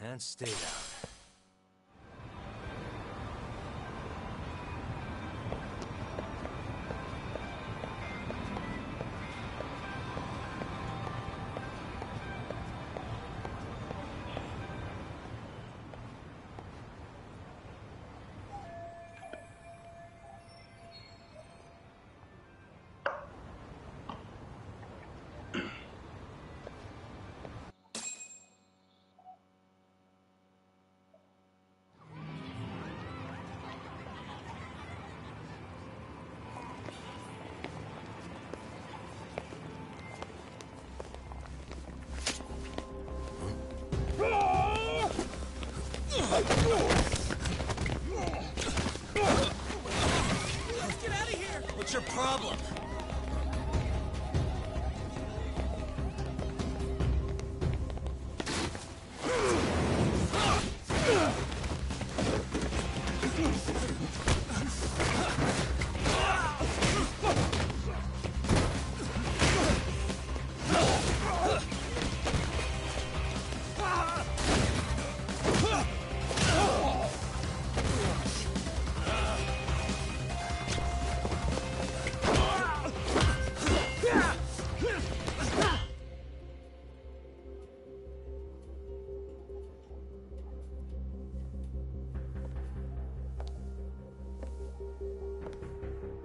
And stay down. Let's get out of here! What's your problem?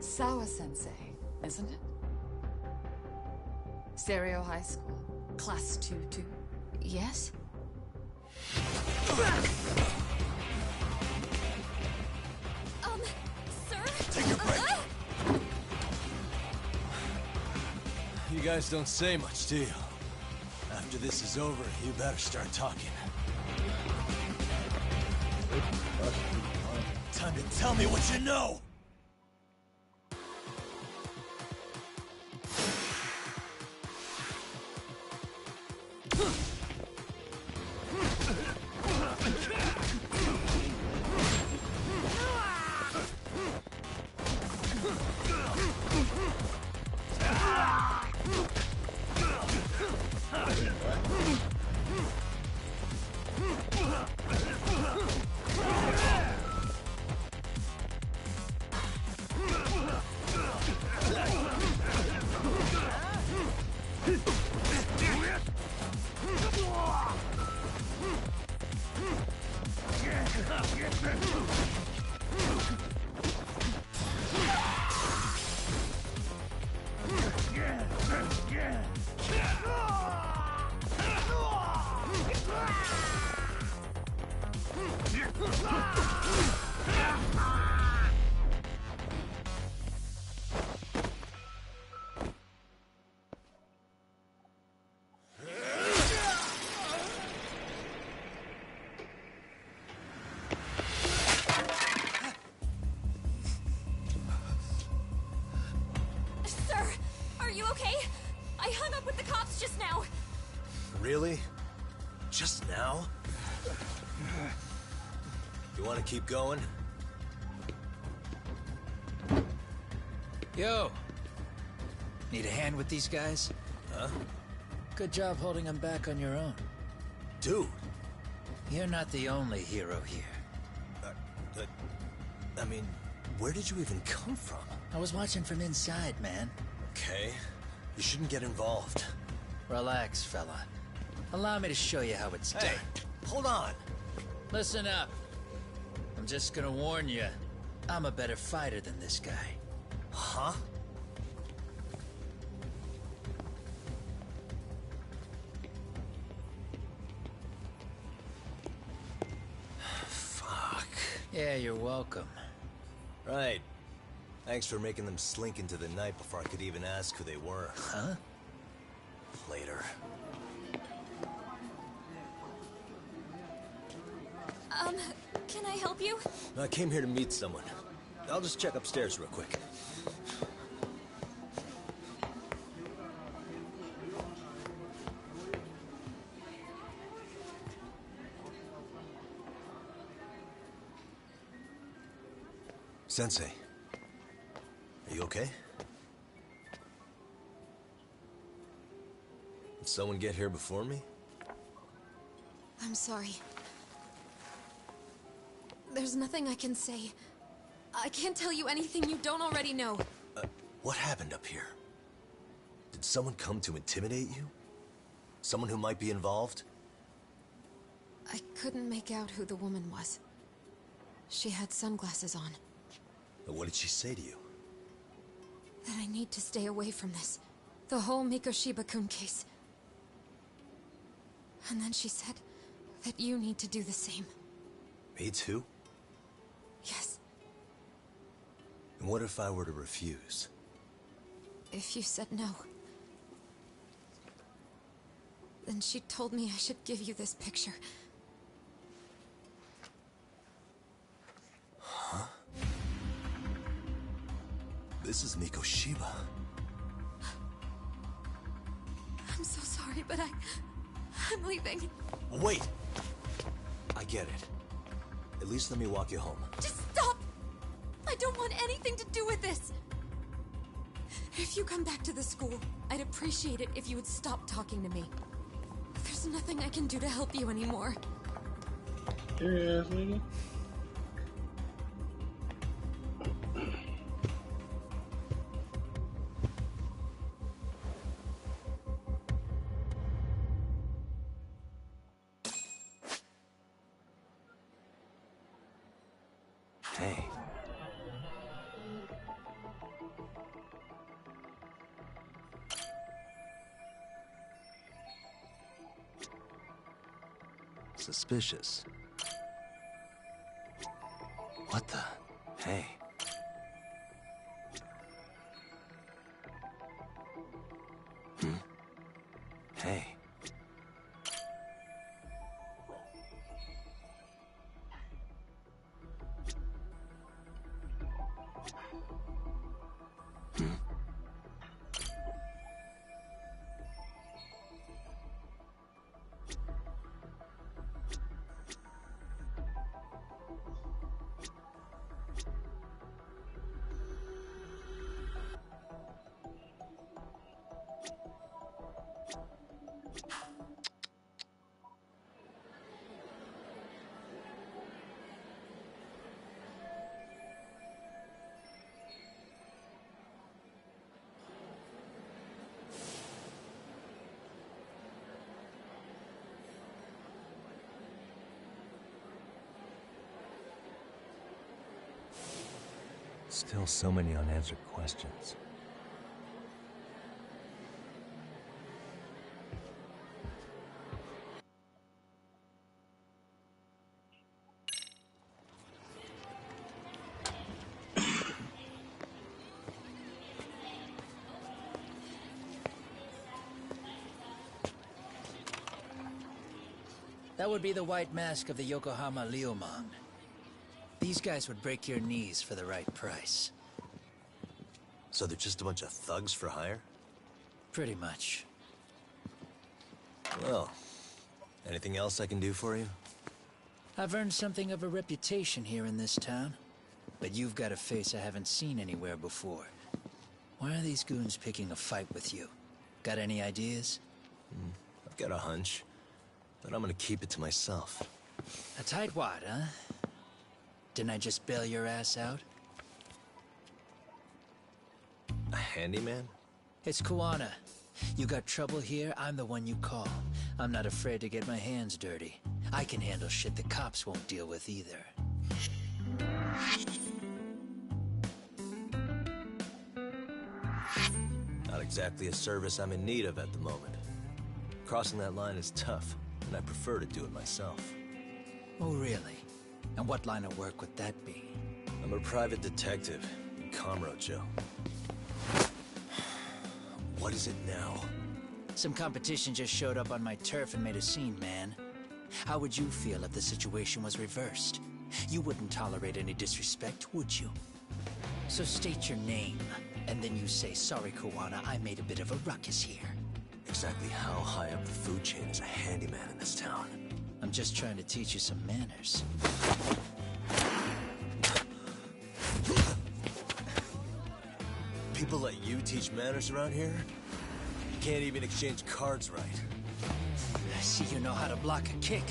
Sawa-sensei, isn't it? Stereo High School, Class 2-2. Yes? Sir? Take a break. You guys don't say much, do you? After this is over, you better start talking. Time to tell me what you know! Sir, are you okay? I hung up with the cops just now. Really? Just now? You want to keep going? Yo! Need a hand with these guys? Huh? Good job holding them back on your own. Dude! You're not the only hero here. I mean, where did you even come from? I was watching from inside, man. Okay. You shouldn't get involved. Relax, fella. Allow me to show you how it's Hey, done. hold on! Listen up. I'm just gonna warn you. I'm a better fighter than this guy. Huh? Fuck. Yeah, you're welcome. Right. Thanks for making them slink into the night before I could even ask who they were. Huh? Later. Can I help you? I came here to meet someone. I'll just check upstairs real quick. Sensei, are you okay? Did someone get here before me? I'm sorry. There's nothing I can say. I can't tell you anything you don't already know. What happened up here? Did someone come to intimidate you? Someone who might be involved? I couldn't make out who the woman was. She had sunglasses on. What did she say to you? That I need to stay away from this. The whole Mikoshiba-kun case. And then she said that you need to do the same. Me too? Yes. And what if I were to refuse? If you said no. Then she told me I should give you this picture. Huh? This is Mikoshiba. I'm so sorry, but I'm leaving. Wait! I get it. At least let me walk you home. Just stop! I don't want anything to do with this! If you come back to the school, I'd appreciate it if you would stop talking to me. There's nothing I can do to help you anymore. Here ass nigga. Hey. Suspicious. What the? Hey. Hey. Still so many unanswered questions. That would be the white mask of the Yokohama Liumang. These guys would break your knees for the right price. So they're just a bunch of thugs for hire? Pretty much. Well, anything else I can do for you? I've earned something of a reputation here in this town. But you've got a face I haven't seen anywhere before. Why are these goons picking a fight with you? Got any ideas? I've got a hunch, but I'm gonna keep it to myself. A tightwad, huh? Didn't I just bail your ass out? A handyman? It's Kuwana. You got trouble here, I'm the one you call. I'm not afraid to get my hands dirty. I can handle shit the cops won't deal with either. Not exactly a service I'm in need of at the moment. Crossing that line is tough, and I prefer to do it myself. Oh, really? And what line of work would that be? I'm a private detective in Kamurocho. What is it now? Some competition just showed up on my turf and made a scene, man. How would you feel if the situation was reversed? You wouldn't tolerate any disrespect, would you? So state your name, and then you say, sorry, Koana, I made a bit of a ruckus here. Exactly how high up the food chain is a handyman in this town? I'm just trying to teach you some manners. People let you teach manners around here? You can't even exchange cards right. I see you know how to block a kick.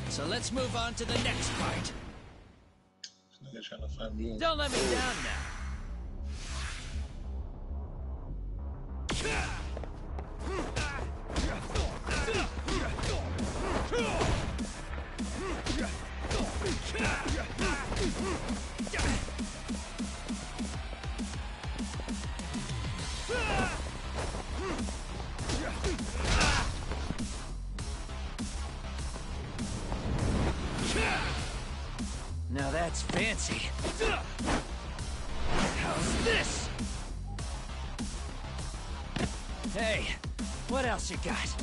So let's move on to the next part. This nigga trying to find me. Don't let me down now. Now that's fancy. How's this? Hey, what else you got?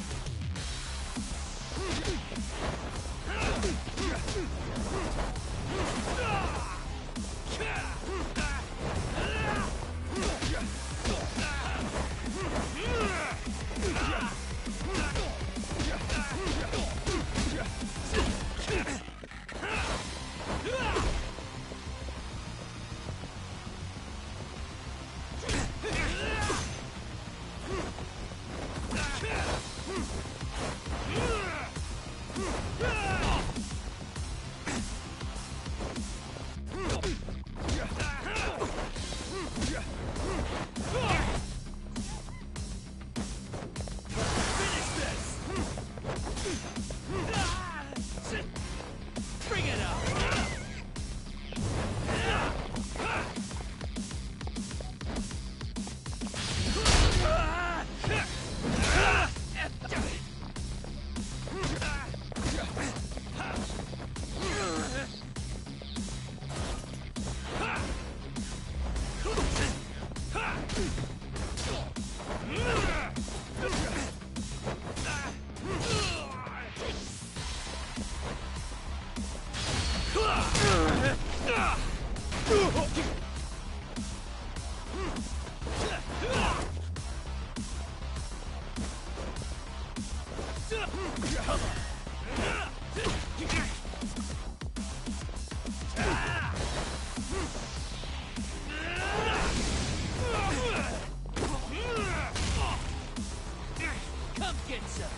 Bring it up! Come get some!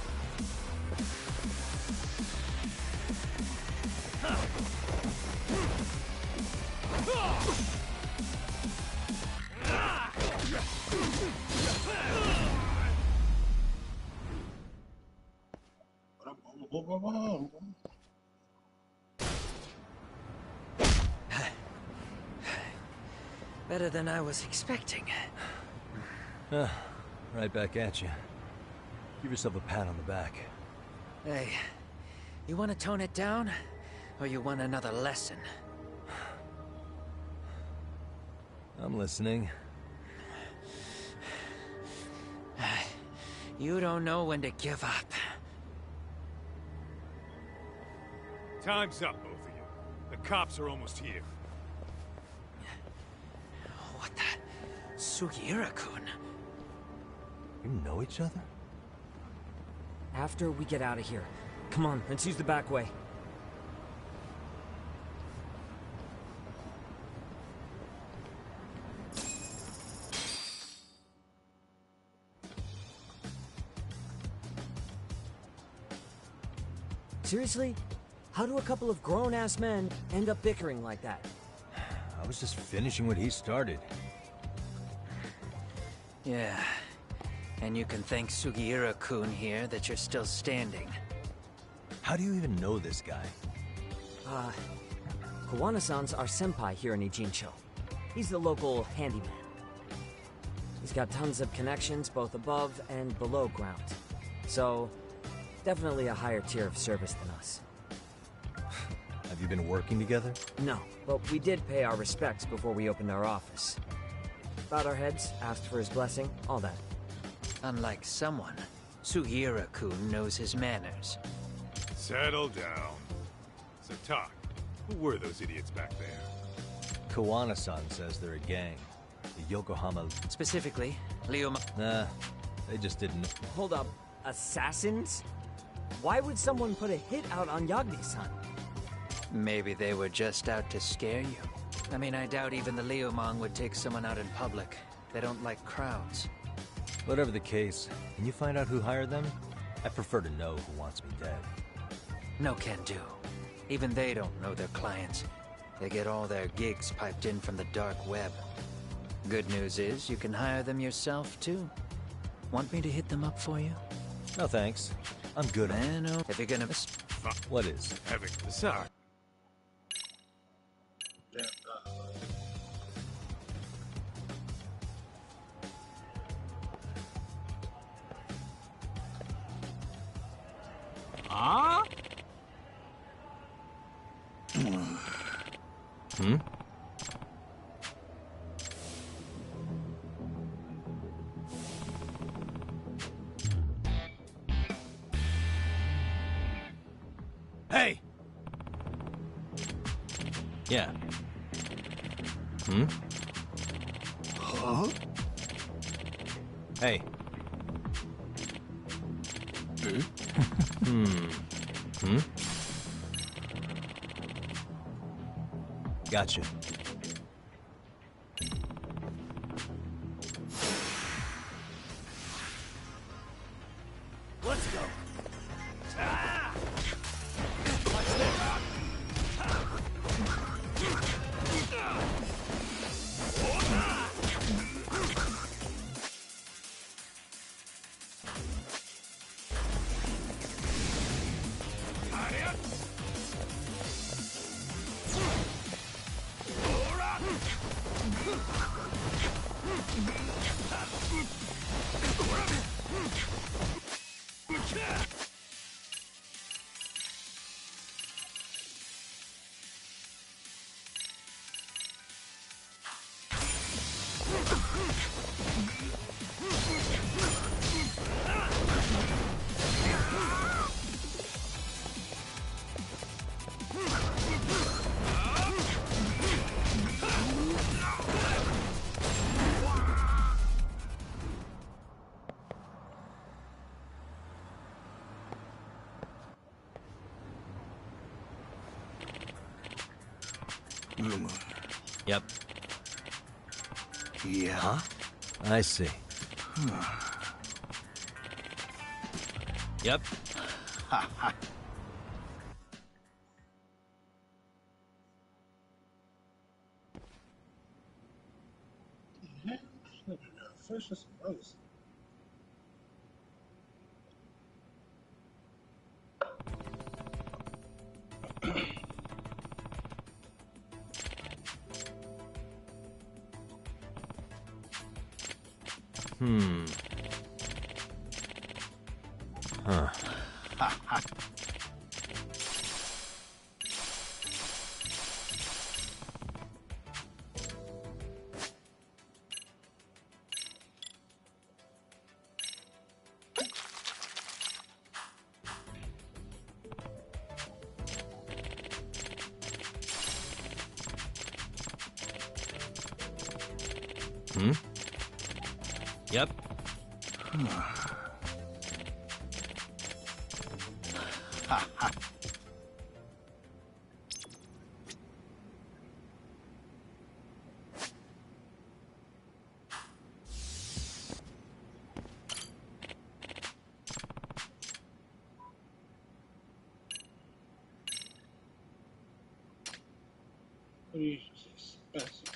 Better than I was expecting. Right back at you. Give yourself a pat on the back. Hey, you want to tone it down? Or you want another lesson? I'm listening. You don't know when to give up. Time's up, both of you. The cops are almost here. What the? Sugiura-kun? You know each other? After we get out of here. Come on, let's use the back way. Seriously? How do a couple of grown-ass men end up bickering like that? I was just finishing what he started. Yeah. And you can thank Sugiura-kun here that you're still standing. How do you even know this guy? Kawana-san's our senpai here in Ijincho. He's the local handyman. He's got tons of connections both above and below ground. So, definitely a higher tier of service than us. Have you been working together? No, but we did pay our respects before we opened our office. Bowed our heads, asked for his blessing, all that. Unlike someone, Sugiura-kun knows his manners. Settle down. So talk. Who were those idiots back there? Kawana-san says they're a gang. The Yokohama... Specifically, Leo... Nah, they just didn't... Hold up. Assassins? Why would someone put a hit out on Yagni-san? Maybe they were just out to scare you. I mean, I doubt even the Leomong would take someone out in public. They don't like crowds. Whatever the case, can you find out who hired them? I prefer to know who wants me dead. No can do. Even they don't know their clients. They get all their gigs piped in from the dark web. Good news is, you can hire them yourself, too. Want me to hit them up for you? No thanks. I'm good on it. Man, if you're gonna... What is? Having the sorry. Damn, Huh? Hmm? Hey! Yeah. Hmm? Huh? Hey. Hmm? Gotcha. Let's go! Yep. Yeah. Huh? I see. Yep. First, just rose. Huh. Hmm? Yep. What do you just expensive?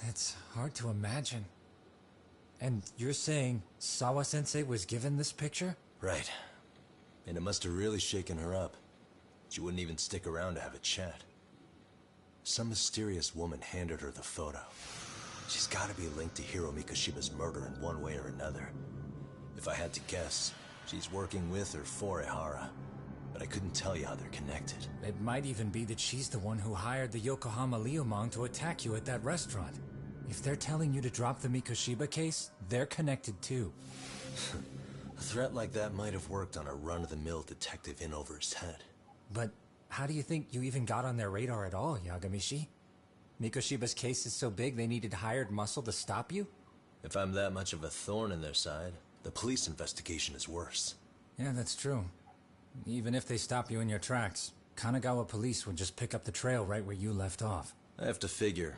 It's hard to imagine. And you're saying Sawa-sensei was given this picture? Right. And it must have really shaken her up. She wouldn't even stick around to have a chat. Some mysterious woman handed her the photo. She's gotta be linked to Hiro Mikoshiba's murder in one way or another. If I had to guess, she's working with or for Ehara. But I couldn't tell you how they're connected. It might even be that she's the one who hired the Yokohama Liumang to attack you at that restaurant. If they're telling you to drop the Mikoshiba case, they're connected too. A threat like that might have worked on a run-of-the-mill detective in over his head. But how do you think you even got on their radar at all, Yagamishi? Mikoshiba's case is so big they needed hired muscle to stop you? If I'm that much of a thorn in their side, the police investigation is worse. Yeah, that's true. Even if they stop you in your tracks, Kanagawa police would just pick up the trail right where you left off. I have to figure,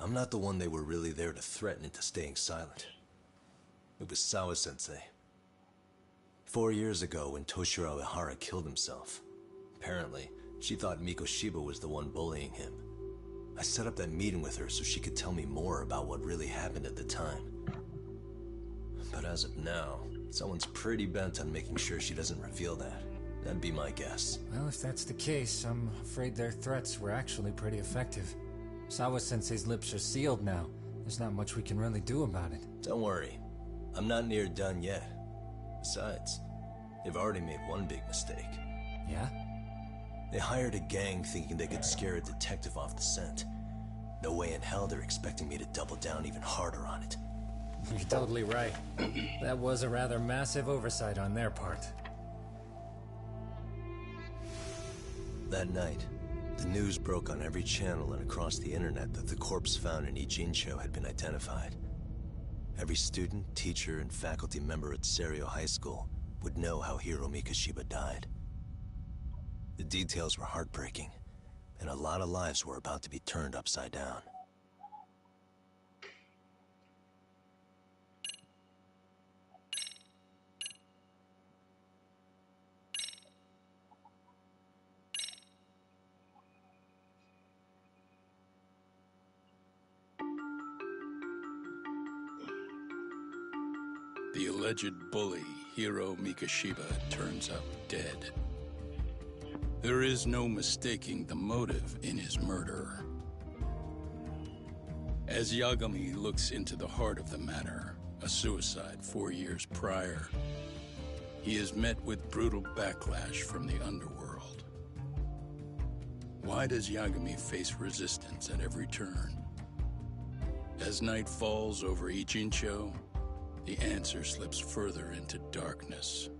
I'm not the one they were really there to threaten into staying silent. It was Sawa-sensei. 4 years ago when Toshiro Ehara killed himself, apparently, she thought Mikoshiba was the one bullying him. I set up that meeting with her so she could tell me more about what really happened at the time. But as of now, someone's pretty bent on making sure she doesn't reveal that. That'd be my guess. Well, if that's the case, I'm afraid their threats were actually pretty effective. Sawa-sensei's lips are sealed now. There's not much we can really do about it. Don't worry. I'm not near done yet. Besides, they've already made one big mistake. Yeah? They hired a gang thinking they could scare a detective off the scent. No way in hell they're expecting me to double down even harder on it. You're totally right. That was a rather massive oversight on their part. That night, the news broke on every channel and across the internet that the corpse found in Ijincho had been identified. Every student, teacher, and faculty member at Serio High School would know how Hiro Mikoshiba died. The details were heartbreaking, and a lot of lives were about to be turned upside down. The alleged bully, Hiro Mikoshiba, turns up dead. There is no mistaking the motive in his murder. As Yagami looks into the heart of the matter, a suicide 4 years prior, he is met with brutal backlash from the underworld. Why does Yagami face resistance at every turn? As night falls over Ijincho, the answer slips further into darkness.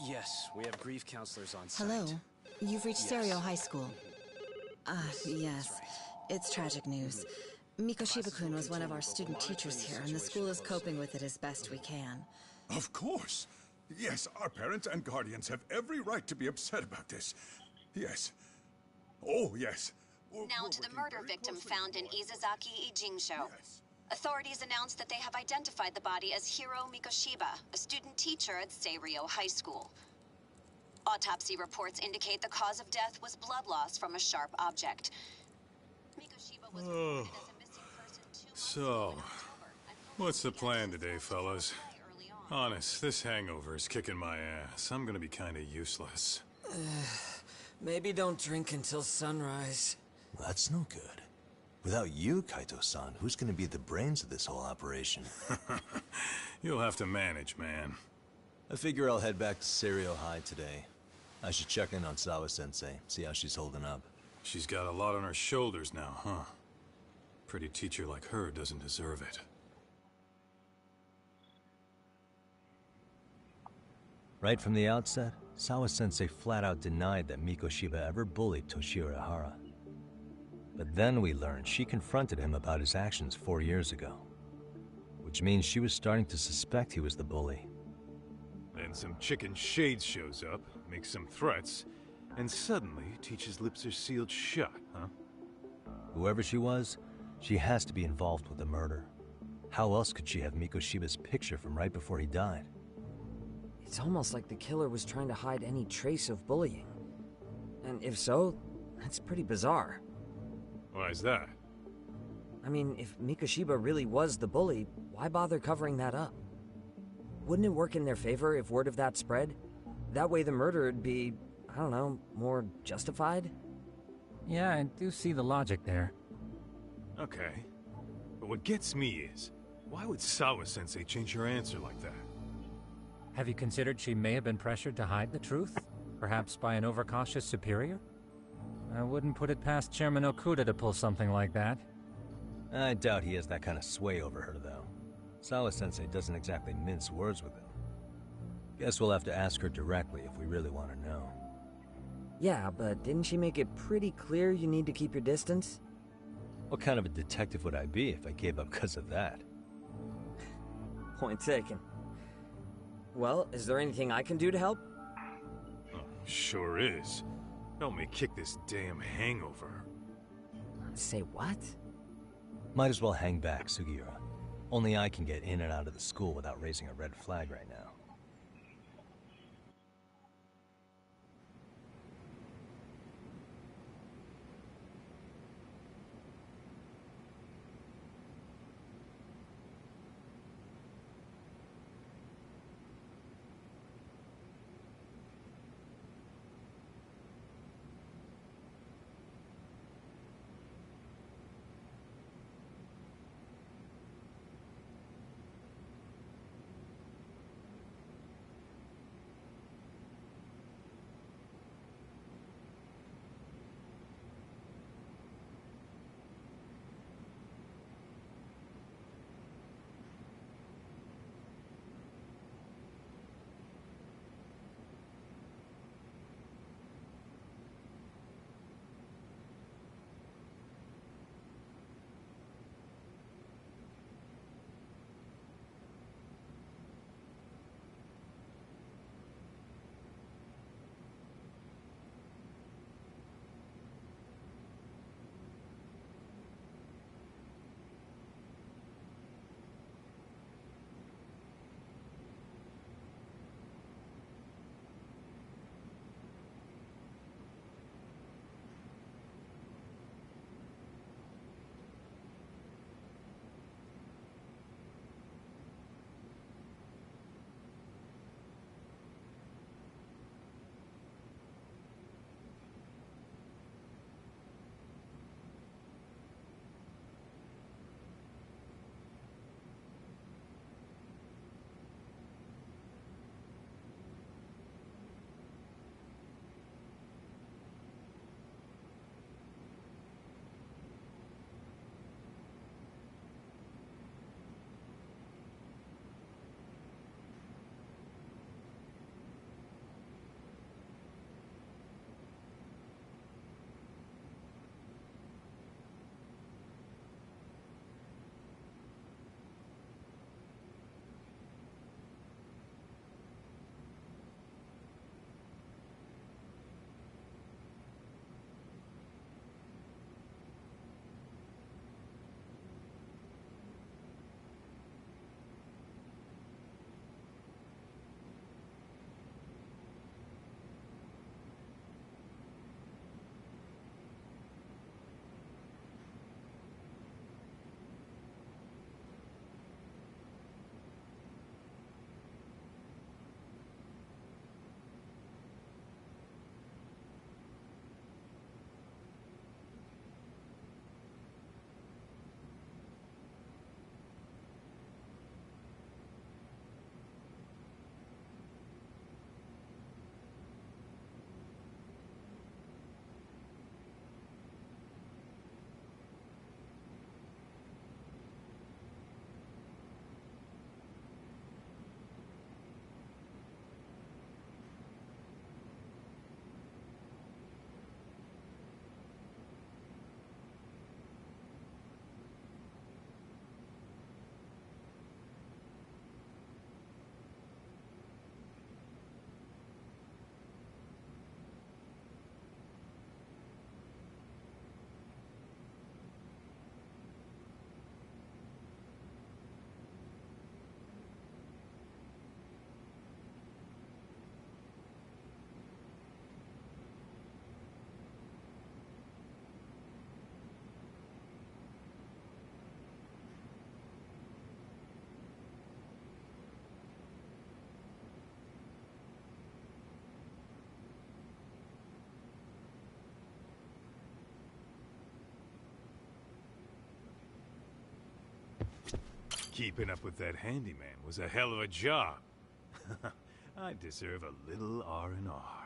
Yes, we have grief counselors on site. Hello. You've reached Yes. Serio High School. Yes. It's tragic news. Mikoshiba-kun was one of our student teachers here, and the school is coping with it as best we can. Of course. Yes, our parents and guardians have every right to be upset about this. Yes. Oh, yes. Now to the murder victim found in Izazaki Ijincho. Authorities announced that they have identified the body as Hiro Mikoshiba, a student teacher at Serio High School. Autopsy reports indicate the cause of death was blood loss from a sharp object. Mikoshiba was reported as a missing person 2 months So, ago in October, and what's the plan today, fellas? Honest, this hangover is kicking my ass. I'm gonna be kinda useless. Maybe don't drink until sunrise. That's no good. Without you, Kaito-san, who's gonna be the brains of this whole operation? You'll have to manage, man. I figure I'll head back to Serio High today. I should check in on Sawa-sensei, see how she's holding up. She's got a lot on her shoulders now, huh? Pretty teacher like her doesn't deserve it. Right from the outset, Sawa-sensei flat out denied that Mikoshiba ever bullied Toshiro Ehara. But then we learned she confronted him about his actions 4 years ago. Which means she was starting to suspect he was the bully. Then some chicken shades shows up, makes some threats, And suddenly, Teach's lips are sealed shut, huh? Whoever she was, she has to be involved with the murder. How else could she have Mikoshiba's picture from right before he died? It's almost like the killer was trying to hide any trace of bullying. And if so, that's pretty bizarre. Why is that? I mean, if Mikoshiba really was the bully, why bother covering that up? Wouldn't it work in their favor if word of that spread? That way the murder would be, I don't know, more justified? Yeah, I do see the logic there. Okay. But what gets me is, why would Sawa-sensei change her answer like that? Have you considered she may have been pressured to hide the truth? Perhaps by an overcautious superior? I wouldn't put it past Chairman Okuda to pull something like that. I doubt he has that kind of sway over her, though. Sawa-sensei doesn't exactly mince words with him. Guess we'll have to ask her directly if we really want to know. Yeah, but didn't she make it pretty clear you need to keep your distance? What kind of a detective would I be if I gave up because of that? Point taken. Well, is there anything I can do to help? Oh, sure is. Help me kick this damn hangover. Say what? Might as well hang back, Sugiura. Only I can get in and out of the school without raising a red flag right now. Keeping up with that handyman was a hell of a job. I deserve a little R&R.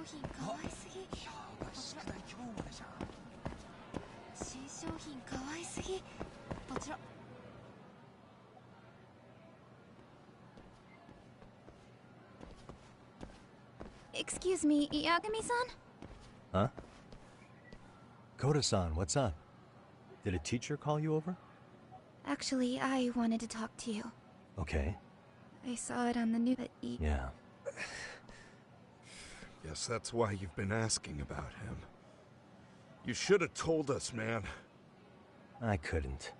品かわいすぎ。新商品かわいすぎ。こちら。Excuse me, Yagami-san? Huh? Koda-san, what's up? Did a teacher call you over? Actually, I wanted to talk to you. Okay. I saw it on the news that Yeah. Guess that's why you've been asking about him. You should have told us, man. I couldn't.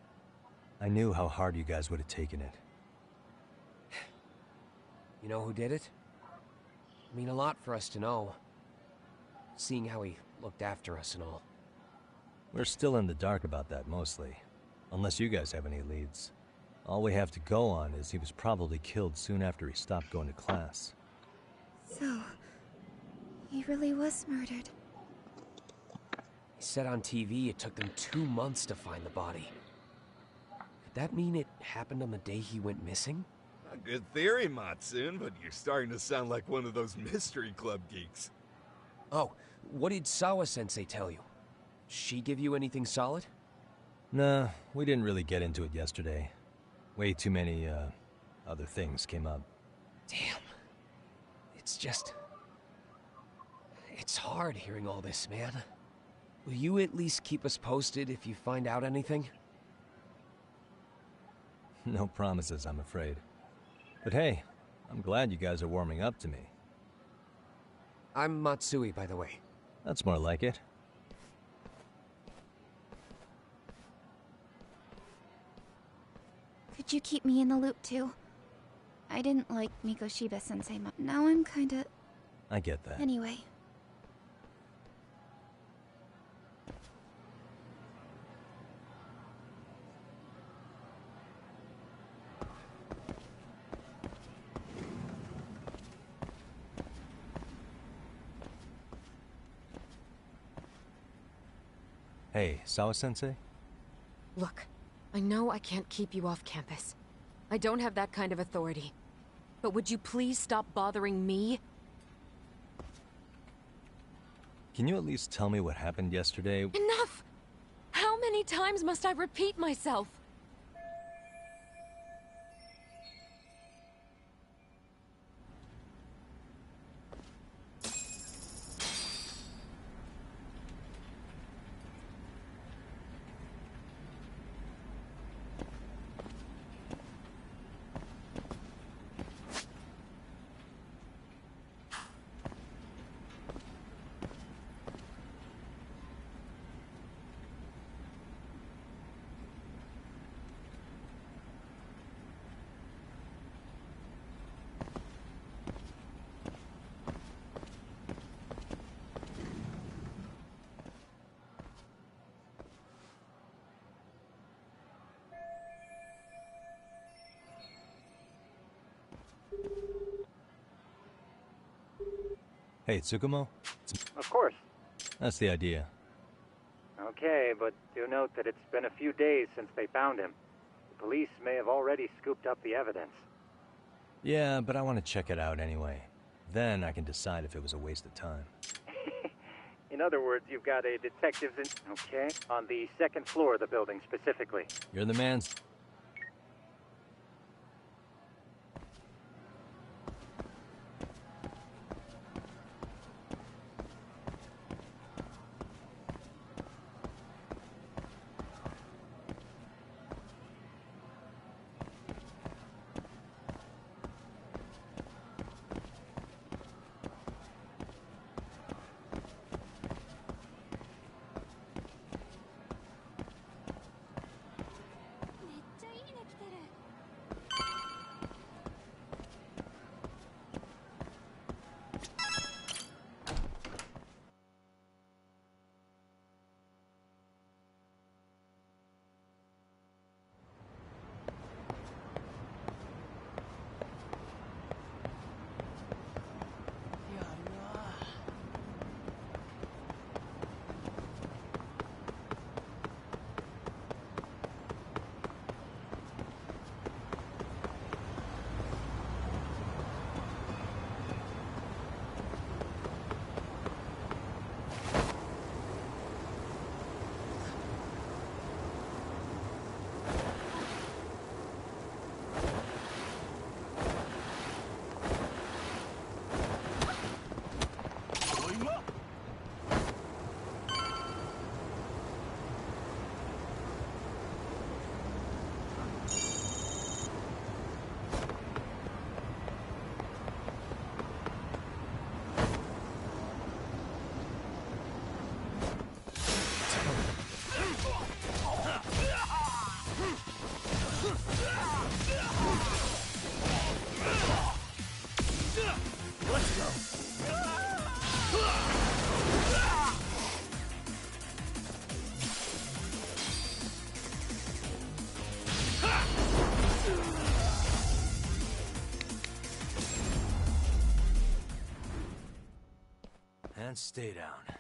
I knew how hard you guys would have taken it. You know who did it? I mean, a lot for us to know. Seeing how he looked after us and all. We're still in the dark about that, mostly. Unless you guys have any leads. All we have to go on is he was probably killed soon after he stopped going to class. So, he really was murdered. He said on TV it took them 2 months to find the body. Could that mean it happened on the day he went missing? A good theory, Matsun, but you're starting to sound like one of those mystery club geeks. Oh, what did Sawa-sensei tell you? She give you anything solid? Nah, we didn't really get into it yesterday. Way too many, other things came up. Damn. It's just... It's hard hearing all this, man. Will you at least keep us posted if you find out anything? No promises, I'm afraid. But hey, I'm glad you guys are warming up to me. I'm Matsui, by the way. That's more like it. Could you keep me in the loop too? I didn't like Mikoshiba-sensei much. Now I'm kinda... I get that. Anyway. Hey, Sawa-sensei? Look, I know I can't keep you off campus. I don't have that kind of authority. But would you please stop bothering me? Can you at least tell me what happened yesterday? Enough! How many times must I repeat myself? Hey, Tsukumo? Of course. That's the idea. Okay, but do note that it's been a few days since they found him. The police may have already scooped up the evidence. Yeah, but I want to check it out anyway. Then I can decide if it was a waste of time. In other words, you've got a detective okay, on the second floor of the building specifically. You're the man. stay down.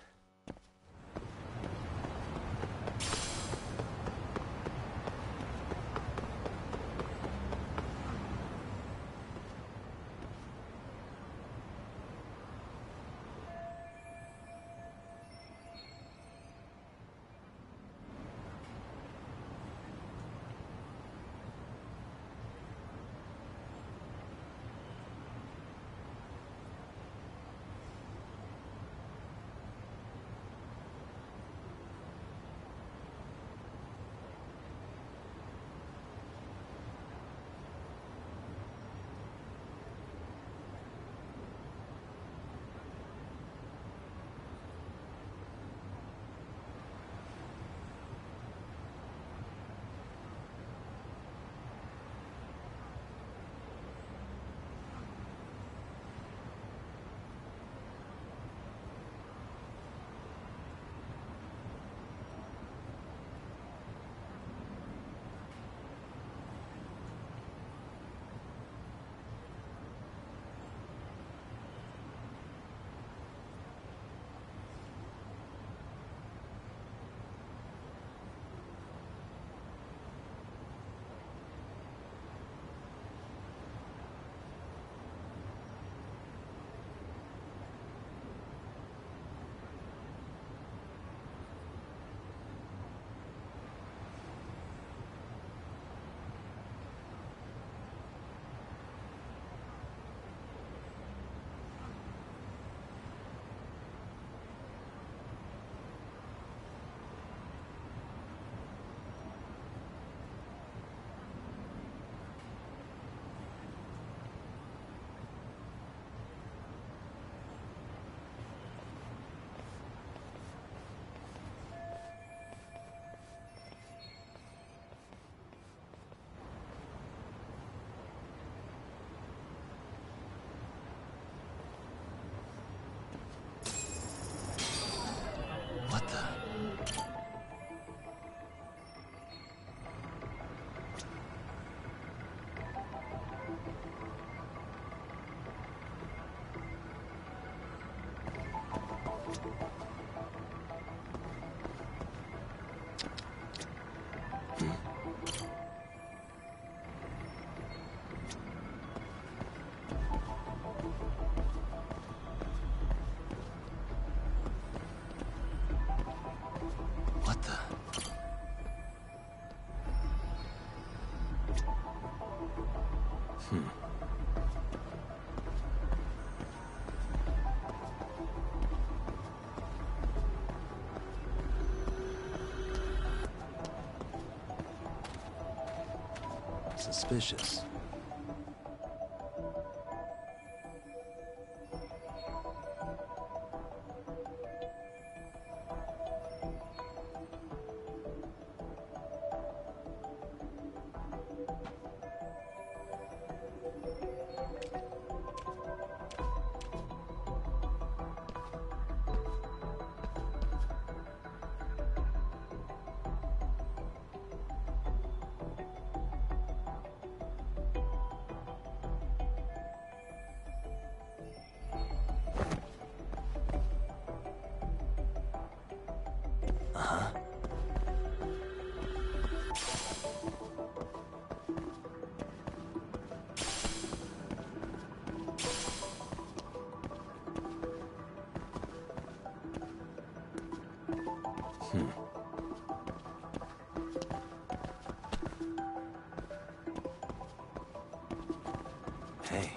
What the? What the? Suspicious. Hey,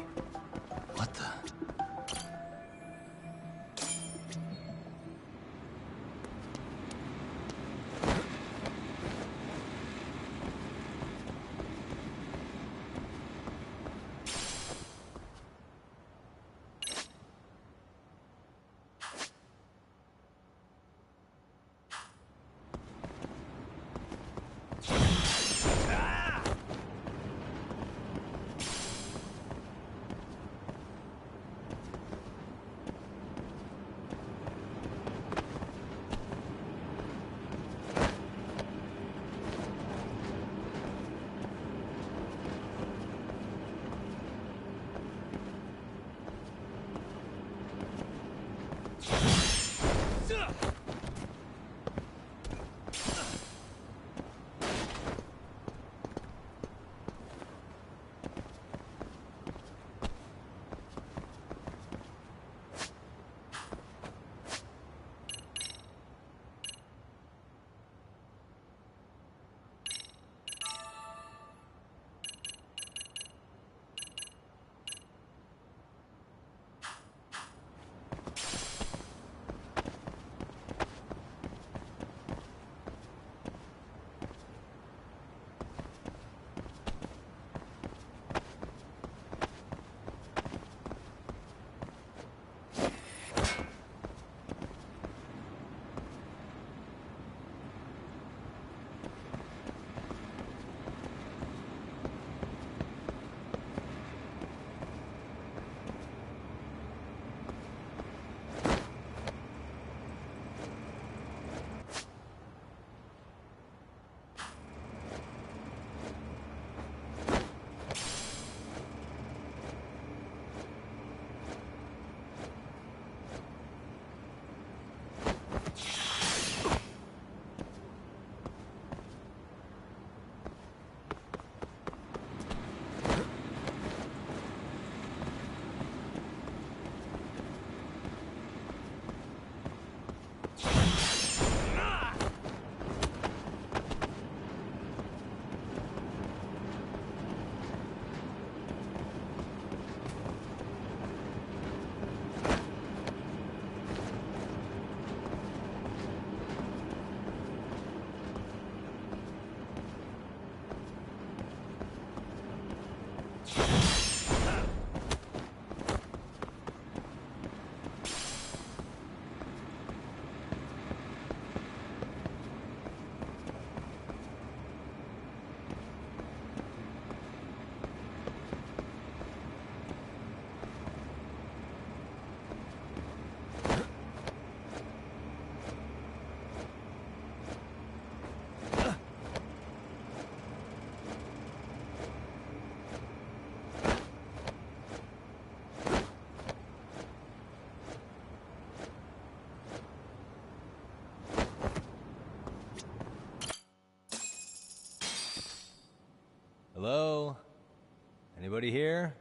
what the? Hello? Anybody here?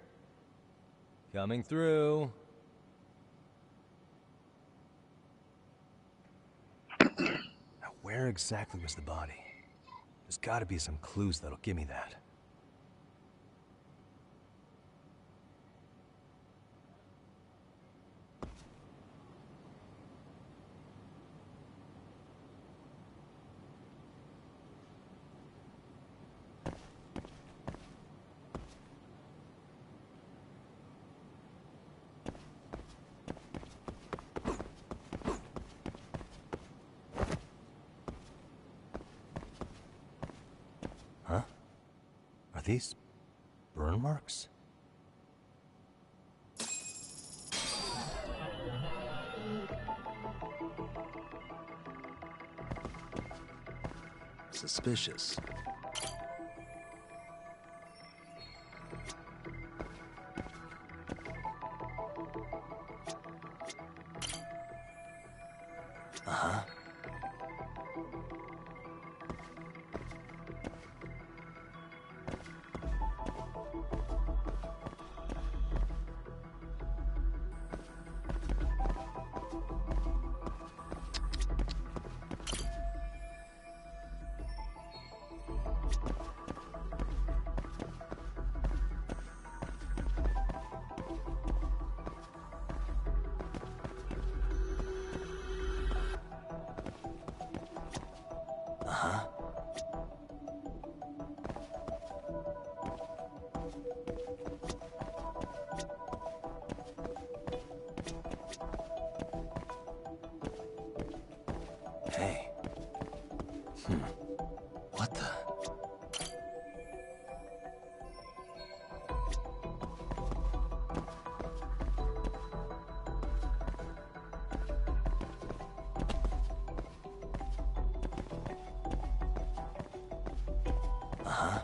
Coming through. Now, where exactly was the body? There's gotta be some clues that'll give me that. Huh? Are these burn marks? Suspicious. Uh-huh. Uh-huh. Hey. What the? Uh-huh.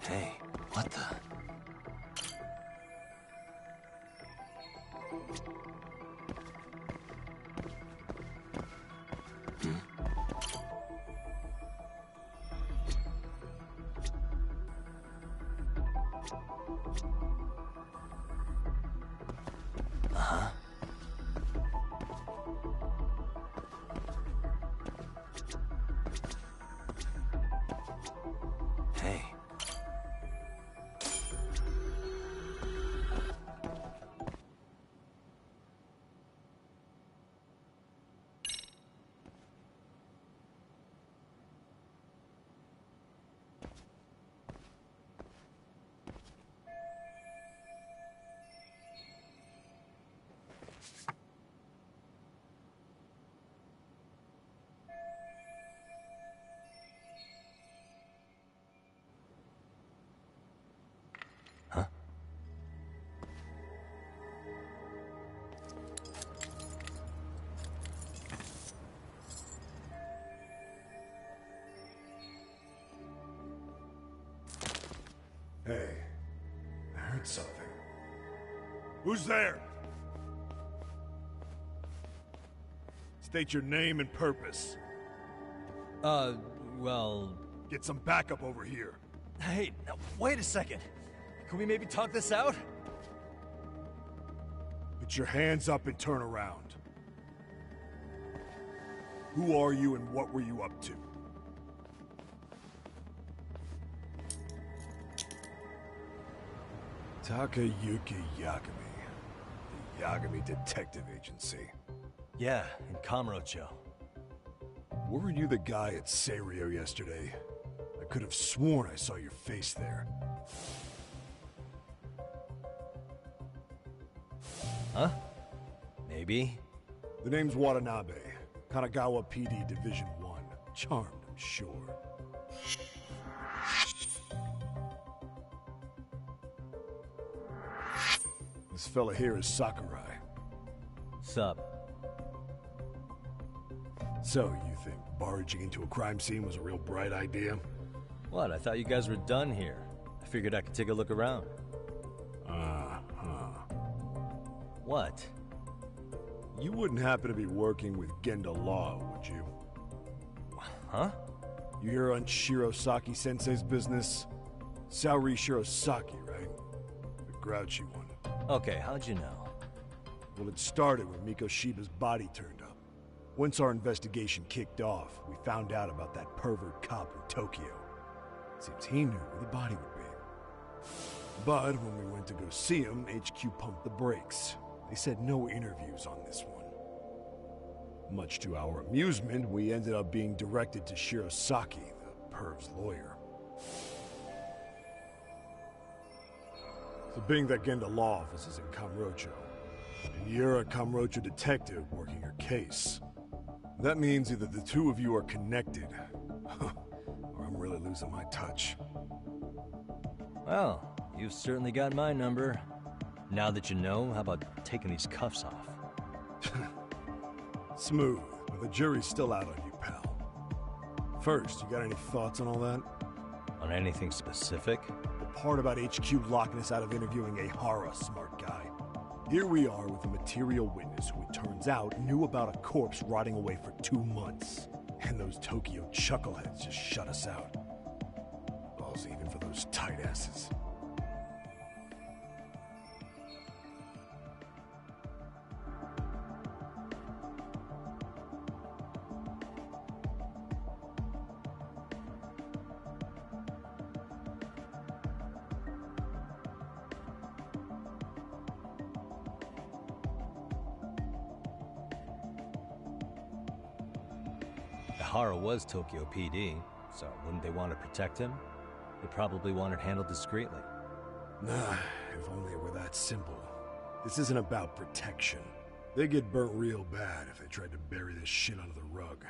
Hey, what the? Uh-huh. Hey. Huh? Hey, I heard something. Who's there? State your name and purpose. Well... Get some backup over here. Hey, now, wait a second. Can we maybe talk this out? Put your hands up and turn around. Who are you and what were you up to? Takayuki Yagami. The Yagami Detective Agency. Yeah, in Kamurocho. Were you the guy at Seiryo yesterday? I could have sworn I saw your face there. Huh? Maybe. The name's Watanabe. Kanagawa PD Division 1. Charmed, I'm sure. This fella here is Sakurai. Sup? So, you think barging into a crime scene was a real bright idea? What? I thought you guys were done here. I figured I could take a look around. What? You wouldn't happen to be working with Genda Law, would you? Huh? You hear on Shirosaki-sensei's business? Saori Shirosaki, right? The grouchy one. Okay, how'd you know? Well, it started when Mikoshiba's body turned up. Once our investigation kicked off, we found out about that pervert cop in Tokyo. Seems he knew where the body would be. But when we went to go see him, HQ pumped the brakes. They said no interviews on this one. Much to our amusement, we ended up being directed to Shirosaki, the perv's lawyer. So being that Genda Law office is in Kamurocho, and you're a Kamurocho detective working your case, that means either the two of you are connected, or I'm really losing my touch. Well, you've certainly got my number. Now that you know, how about taking these cuffs off? Smooth, but the jury's still out on you, pal. First, you got any thoughts on all that? On anything specific? The part about HQ locking us out of interviewing a Hara, smart guy. Here we are with a material witness who, it turns out, knew about a corpse rotting away for 2 months. And those Tokyo chuckleheads just shut us out. Balls even for those tight asses. Hara was Tokyo PD, so wouldn't they want to protect him? They probably want it handled discreetly. Nah, if only it were that simple. This isn't about protection. They get burnt real bad if they tried to bury this shit under the rug.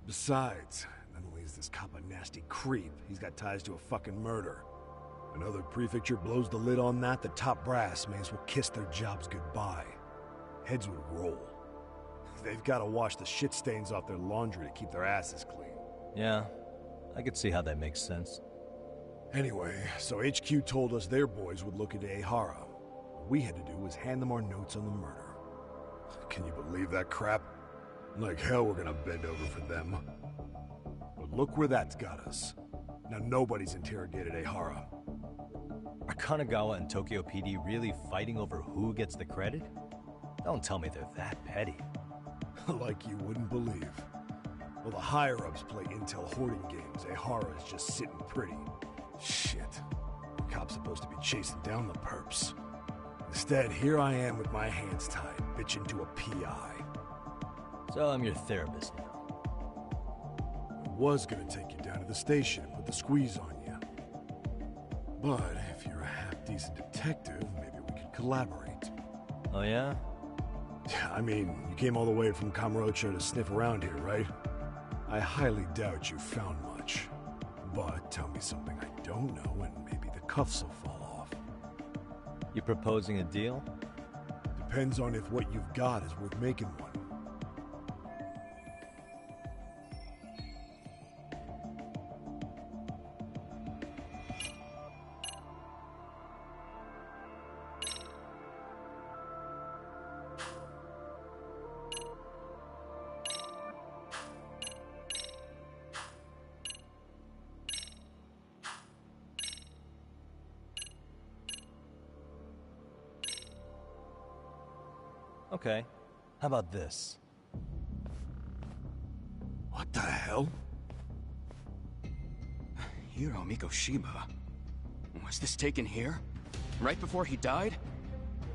Besides, not only is this cop a nasty creep, he's got ties to a fucking murder. Another prefecture blows the lid on that, the top brass may as well kiss their jobs goodbye. Heads would roll. They've got to wash the shit stains off their laundry to keep their asses clean. Yeah, I could see how that makes sense. Anyway, so HQ told us their boys would look into Ehara. What we had to do was hand them our notes on the murder. Can you believe that crap? Like hell we're gonna bend over for them. But look where that's got us. Now nobody's interrogated Ehara. Are Kanagawa and Tokyo PD really fighting over who gets the credit? Don't tell me they're that petty. Like you wouldn't believe. Well, the higher-ups play intel hoarding games. Ehara is just sitting pretty. Shit. The cop's supposed to be chasing down the perps. Instead, here I am with my hands tied, bitching to a PI. So I'm your therapist now. I was gonna take you down to the station and put the squeeze on you. But if you're a half-decent detective, maybe we could collaborate. Oh yeah? I mean, you came all the way from Kamurocho to sniff around here, right? I highly doubt you found much. But tell me something I don't know and maybe the cuffs will fall off. You proposing a deal? Depends on if what you've got is worth making one. Okay. How about this? What the hell? Hiro Mikoshiba. Was this taken here? Right before he died?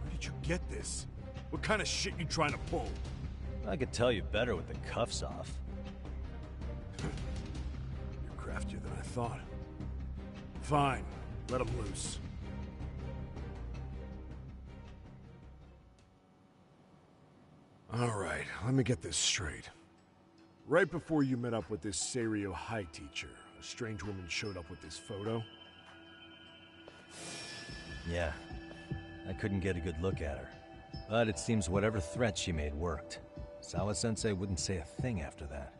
Where did you get this? What kind of shit you trying to pull? I could tell you better with the cuffs off. You're craftier than I thought. Fine, let him loose. Alright, let me get this straight. Right before you met up with this Seiryo High teacher, a strange woman showed up with this photo? Yeah. I couldn't get a good look at her. But it seems whatever threat she made worked. Sawa-sensei wouldn't say a thing after that.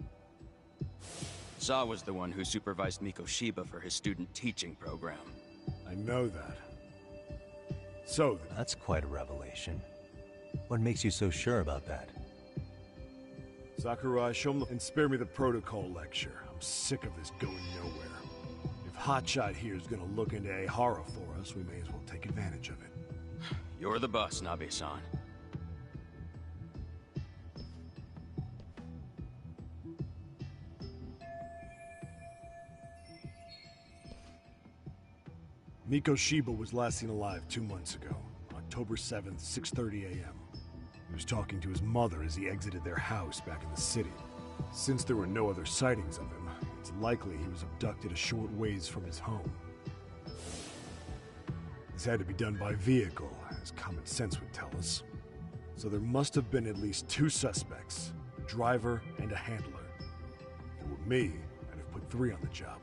Saw was the one who supervised Mikoshiba for his student teaching program. I know that. So... That's quite a revelation. What makes you so sure about that? Sakurai, show him and spare me the protocol lecture. I'm sick of this going nowhere. If Hotshot here is gonna look into Ehara for us, we may as well take advantage of it. You're the boss, Nabe-san. Mikoshiba was last seen alive 2 months ago, October 7th, 6:30 a.m. He was talking to his mother as he exited their house back in the city. Since there were no other sightings of him, it's likely he was abducted a short ways from his home. This had to be done by vehicle, as common sense would tell us. So there must have been at least 2 suspects, a driver and a handler. If it were me, I'd have put 3 on the job.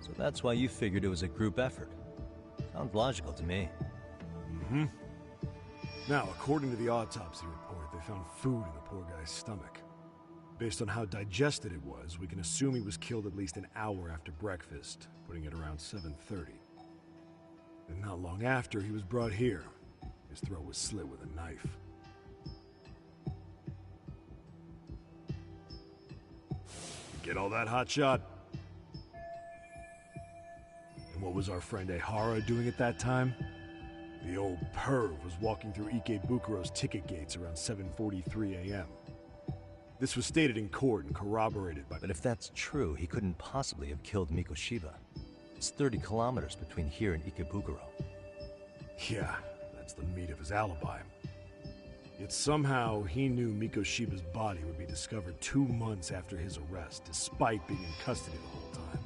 So that's why you figured it was a group effort. Sounds logical to me. Mm-hmm. Now, according to the autopsy report, they found food in the poor guy's stomach. Based on how digested it was, we can assume he was killed at least an hour after breakfast, putting it around 7:30. And not long after, he was brought here. His throat was slit with a knife. You get all that, Hotshot? And what was our friend Ehara doing at that time? The old perv was walking through Ikebukuro's ticket gates around 7:43 a.m. This was stated in court and corroborated by... But if that's true, he couldn't possibly have killed Mikoshiba. It's 30 kilometers between here and Ikebukuro. Yeah, that's the meat of his alibi. Yet somehow he knew Mikoshiba's body would be discovered 2 months after his arrest, despite being in custody the whole time.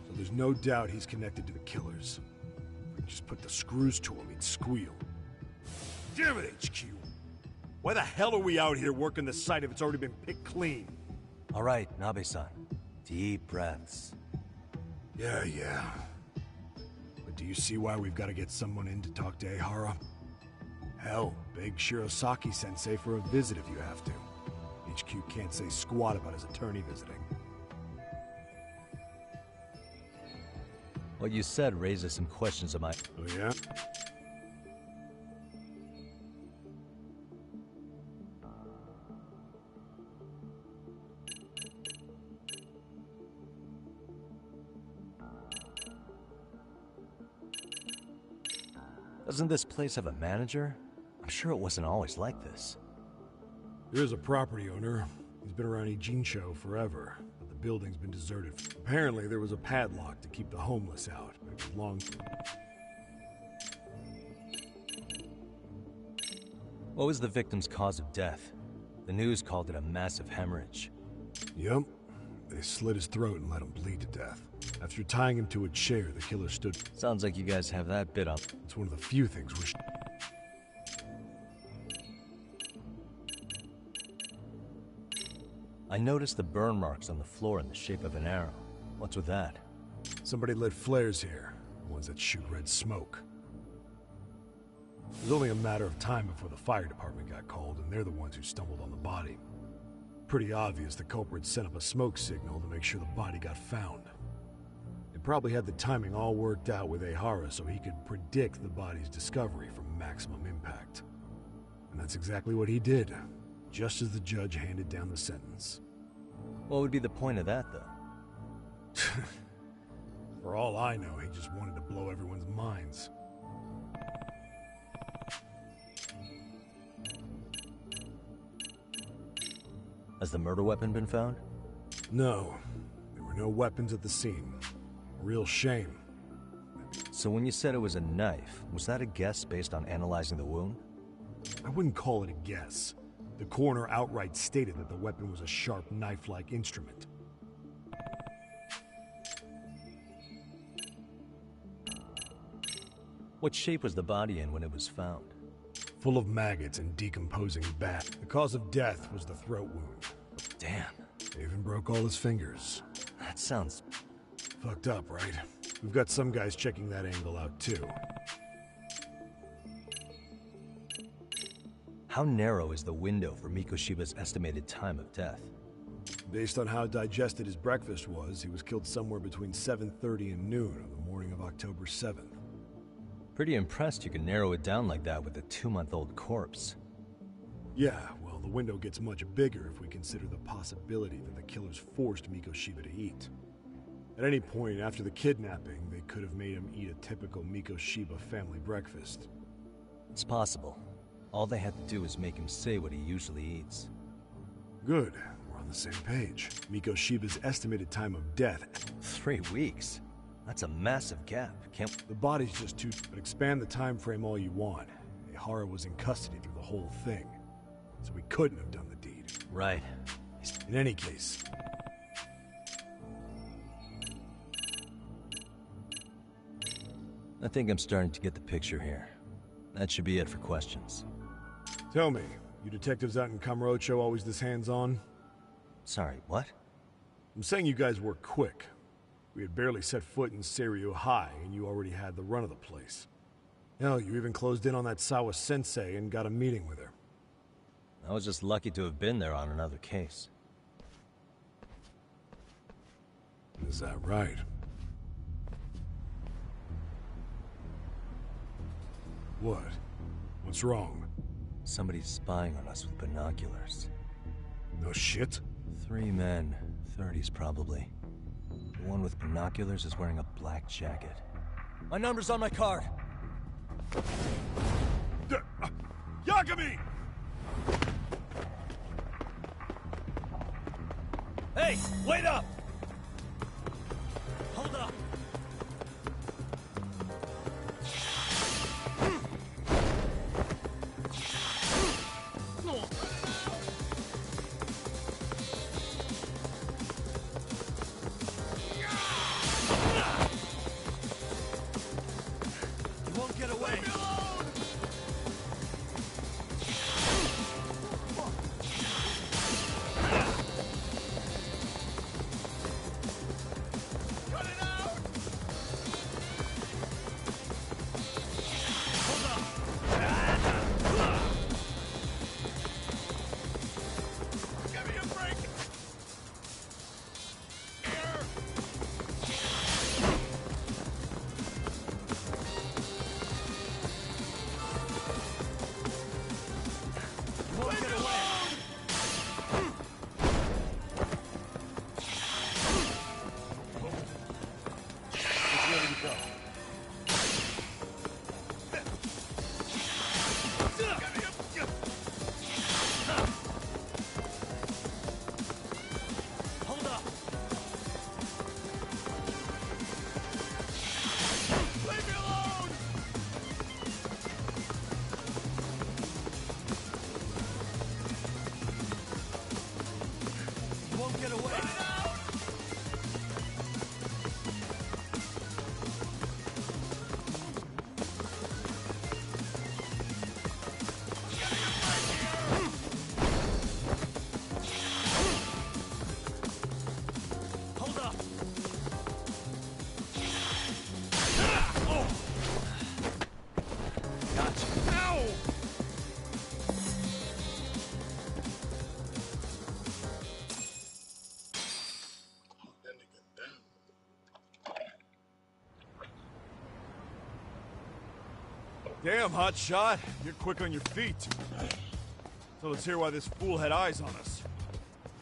So there's no doubt he's connected to the killers. If we just put the screws to him, he'd squeal. Damn it, HQ! Why the hell are we out here working the site if it's already been picked clean? All right, Nabe-san. Deep breaths. Yeah. But do you see why we've got to get someone in to talk to Ehara? Hell, beg Shirosaki-sensei for a visit if you have to. HQ can't say squat about his attorney visiting. What you said raises some questions of my... Oh, yeah? Doesn't this place have a manager? I'm sure it wasn't always like this. There is a property owner. He's been around Ijincho forever, but the building's been deserted. Apparently, there was a padlock to keep the homeless out, but it was long... What was the victim's cause of death? The news called it a massive hemorrhage. Yep. They slit his throat and let him bleed to death. After tying him to a chair, the killer stood... Sounds like you guys have that bit up. It's one of the few things we're... I noticed the burn marks on the floor in the shape of an arrow. What's with that? Somebody lit flares here. The ones that shoot red smoke. It was only a matter of time before the fire department got called, and they're the ones who stumbled on the body. Pretty obvious the culprit set up a smoke signal to make sure the body got found. They probably had the timing all worked out with Ehara so he could predict the body's discovery from maximum impact. And that's exactly what he did, just as the judge handed down the sentence. What would be the point of that, though? For all I know, he just wanted to blow everyone's minds. Has the murder weapon been found? No. There were no weapons at the scene. Real shame. So when you said it was a knife, was that a guess based on analyzing the wound? I wouldn't call it a guess. The coroner outright stated that the weapon was a sharp knife-like instrument. What shape was the body in when it was found? Full of maggots and decomposing bat. The cause of death was the throat wound. Damn. They even broke all his fingers. That sounds... fucked up, right? We've got some guys checking that angle out, too. How narrow is the window for Mikoshiba's estimated time of death? Based on how digested his breakfast was, he was killed somewhere between 7:30 and noon on the morning of October 7th. Pretty impressed you can narrow it down like that with a 2-month-old corpse. Yeah, well, the window gets much bigger if we consider the possibility that the killers forced Mikoshiba to eat. At any point after the kidnapping, they could have made him eat a typical Mikoshiba family breakfast. It's possible. All they had to do was make him say what he usually eats. Good. We're on the same page. Mikoshiba's estimated time of death... 3 weeks? That's a massive gap. The body's just too... But expand the time frame all you want. Ihara was in custody through the whole thing. So he couldn't have done the deed. Right. In any case... I think I'm starting to get the picture here. That should be it for questions. Tell me, you detectives out in Kamurocho always this hands-on? Sorry, what? I'm saying you guys work quick. We had barely set foot in Seiryu High, and you already had the run of the place. Hell, you even closed in on that Sawa-sensei and got a meeting with her. I was just lucky to have been there on another case. Is that right? What? What's wrong? Somebody's spying on us with binoculars. No shit? 3 men, 30s probably. The one with binoculars is wearing a black jacket. My number's on my card! Yagami! Hey, wait up! Hold up! You won't get away! Damn, hotshot. You're quick on your feet. So let's hear why this fool had eyes on us.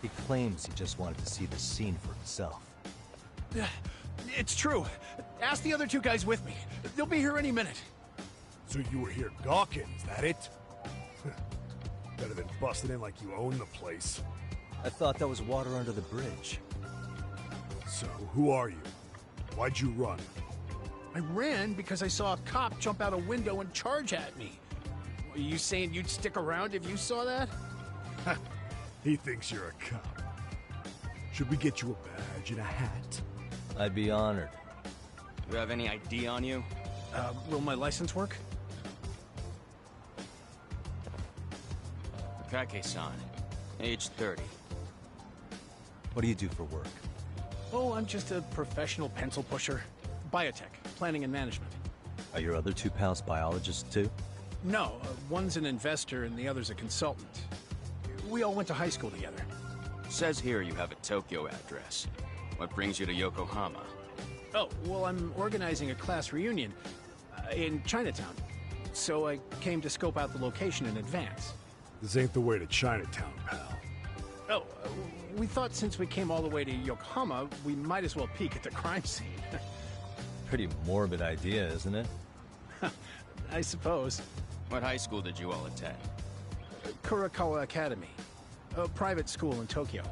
He claims he just wanted to see the scene for himself. It's true. Ask the other 2 guys with me. They'll be here any minute. So you were here gawking, is that it? Better than busting in like you own the place. I thought that was water under the bridge. So, who are you? Why'd you run? I ran because I saw a cop jump out a window and charge at me. Are you saying you'd stick around if you saw that? He thinks you're a cop. Should we get you a badge and a hat? I'd be honored. You have any ID on you? Will my license work? Kake-san, age 30. What do you do for work? Oh, I'm just a professional pencil pusher. Biotech, planning and management. Are your other two pals biologists too? No, one's an investor and the other's a consultant. We all went to high school together. Says here you have a Tokyo address. What brings you to Yokohama? Oh, well, I'm organizing a class reunion in Chinatown. So I came to scope out the location in advance. This ain't the way to Chinatown, pal. Oh, we thought since we came all the way to Yokohama, we might as well peek at the crime scene. Pretty morbid idea, isn't it? I suppose. What high school did you all attend? Kurakawa Academy, a private school in Tokyo.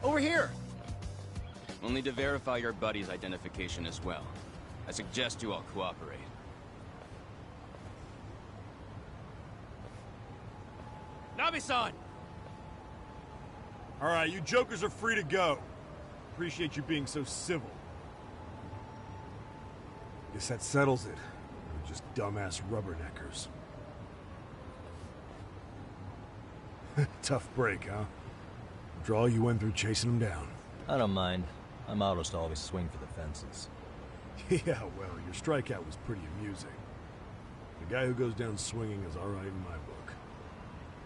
Over here! We'll need to verify your buddy's identification as well. I suggest you all cooperate. Nabi-san! Alright, you jokers are free to go. Appreciate you being so civil. Guess that settles it. We're just dumbass rubberneckers. Tough break, huh? After all you went through chasing them down. I don't mind. I'm autos to always swing for the fences. Yeah, well, your strikeout was pretty amusing. The guy who goes down swinging is alright in my book.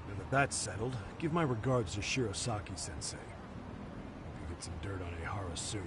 Now that that's settled, give my regards to Shirosaki-sensei. Hope you get some dirt on Ehara soon.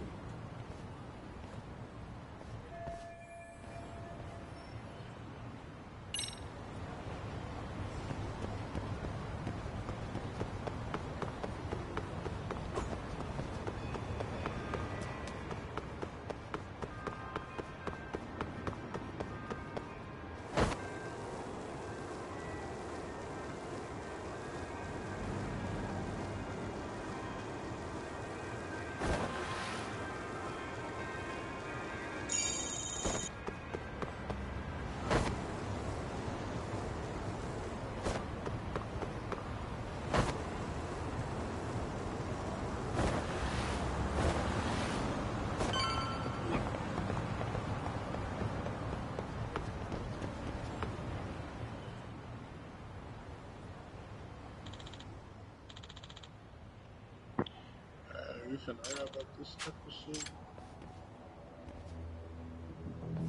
Anything I know about this episode?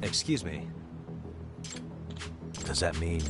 Excuse me. Does that mean...